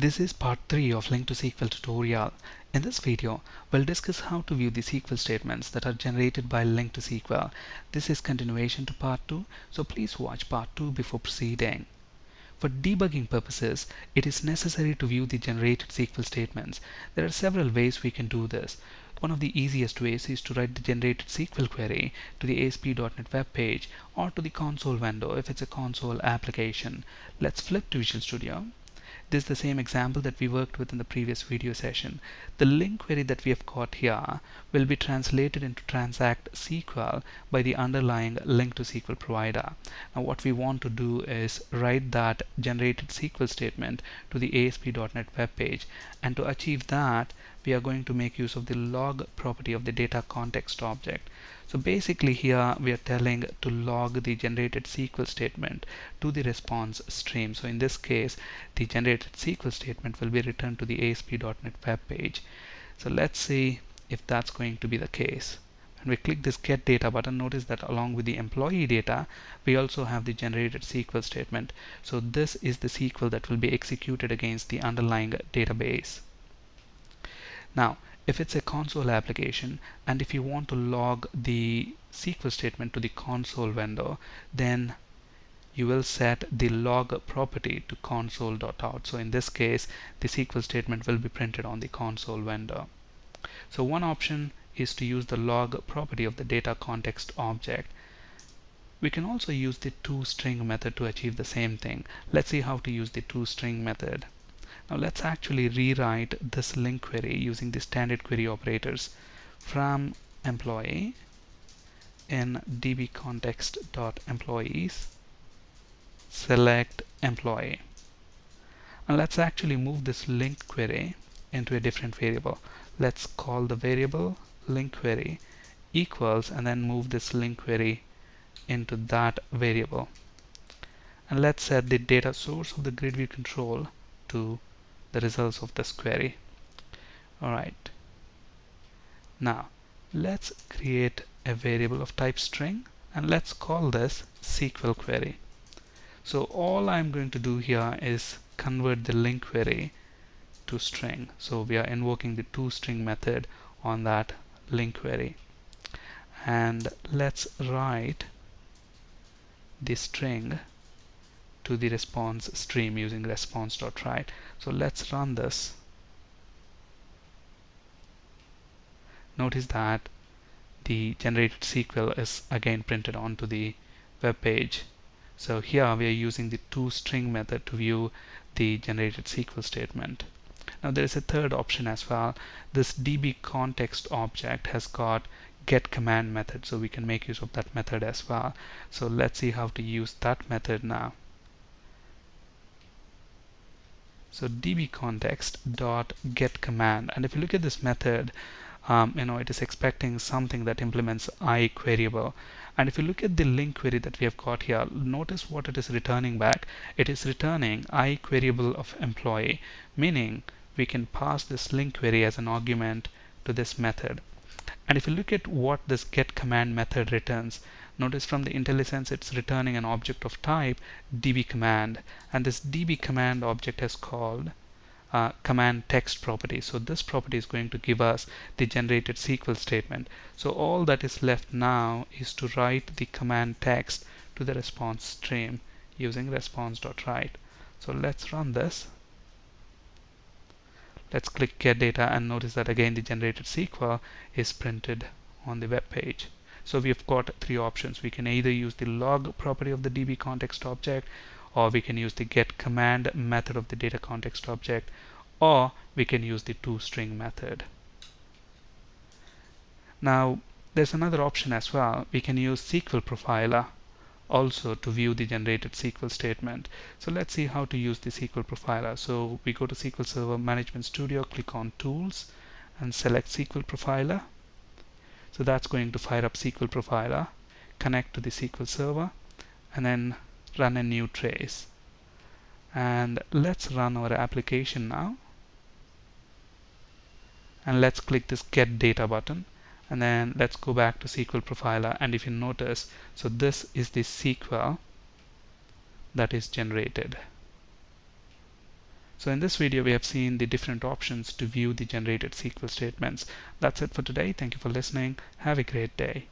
This is part 3 of LINQ to SQL tutorial. In this video, we'll discuss how to view the SQL statements that are generated by LINQ to SQL. This is continuation to part 2, so please watch part 2 before proceeding. For debugging purposes, it is necessary to view the generated SQL statements. There are several ways we can do this. One of the easiest ways is to write the generated SQL query to the ASP.NET web page or to the console window if it's a console application. Let's flip to Visual Studio. This is the same example that we worked with in the previous video session. The LINQ query that we have got here will be translated into transact SQL by the underlying LINQ to SQL provider. Now what we want to do is write that generated SQL statement to the ASP.NET web page, and to achieve that we are going to make use of the log property of the data context object. So basically here we are telling to log the generated SQL statement to the response stream. So in this case, the generated SQL statement will be returned to the ASP.NET web page. So let's see if that's going to be the case. When we click this get data button, notice that along with the employee data, we also have the generated SQL statement. So this is the SQL that will be executed against the underlying database. Now, if it's a console application and if you want to log the SQL statement to the console window, then you will set the log property to console.out. So in this case, the SQL statement will be printed on the console window. So one option is to use the log property of the data context object. We can also use the toString method to achieve the same thing. Let's see how to use the toString method. Now let's actually rewrite this LINQ query using the standard query operators. From employee in dbcontext.employees, select employee. And let's actually move this LINQ query into a different variable. Let's call the variable LINQ query equals, and then move this LINQ query into that variable. And let's set the data source of the grid view control to the results of this query. Alright. Now let's create a variable of type string and let's call this SQL query. So all I'm going to do here is convert the LINQ query to string. So we are invoking the toString method on that LINQ query. And let's write the string to the response stream using response.write. So let's run this. Notice that the generated SQL is again printed onto the web page. So here we are using the toString method to view the generated SQL statement. Now there is a third option as well. This db context object has got get command method, so we can make use of that method as well. So let's see how to use that method now. So dbcontext.getCommand, and if you look at this method, it is expecting something that implements iQueryable. And if you look at the LINQ query that we have got here, notice what it is returning back. It is returning iQueryable of employee, meaning we can pass this LINQ query as an argument to this method. And if you look at what this getCommand method returns, notice from the IntelliSense it's returning an object of type dbCommand, and this dbCommand object is called command text property. So this property is going to give us the generated SQL statement. So all that is left now is to write the command text to the response stream using response.write. So let's run this. Let's click get data and notice that again the generated SQL is printed on the web page. So we've got three options. We can either use the log property of the db context object, or we can use the get command method of the data context object, or we can use the toString method. Now there's another option as well. We can use SQL profiler also to view the generated SQL statement. So let's see how to use the SQL profiler. So we go to SQL Server Management Studio, click on Tools and select SQL Profiler. So that's going to fire up SQL Profiler, connect to the SQL Server, and then run a new trace. And let's run our application now. And let's click this get data button. And then let's go back to SQL Profiler, and if you notice, so this is the SQL that is generated. So in this video we have seen the different options to view the generated SQL statements. That's it for today. Thank you for listening. Have a great day.